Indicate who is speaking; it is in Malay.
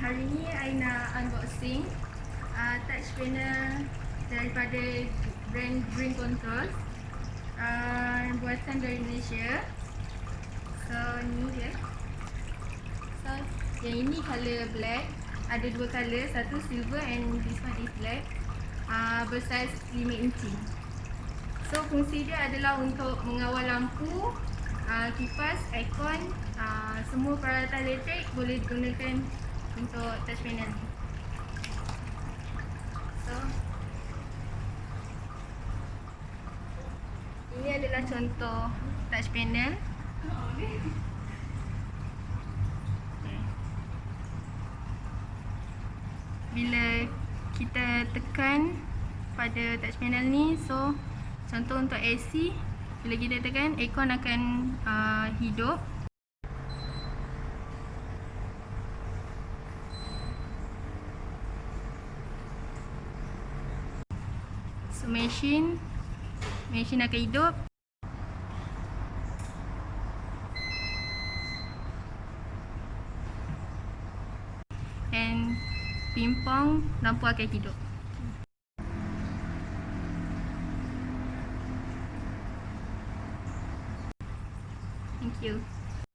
Speaker 1: hari ni I nak unboxing touch panel daripada brand Green Control, buatan dari Malaysia. So ni dia. So yang ini color black, ada dua color, satu silver and this one is black. Bersaiz 5 inci. So fungsi dia adalah untuk mengawal lampu, kipas, aircon, semua peralatan elektrik boleh digunakan untuk touch panel ni. So ini adalah contoh touch panel. Bila kita tekan pada touch panel ni, so contoh untuk AC, bila kita tekan, aircon akan hidup. So mesin akan hidup. And pimpong lampu akan hidup. Thank you.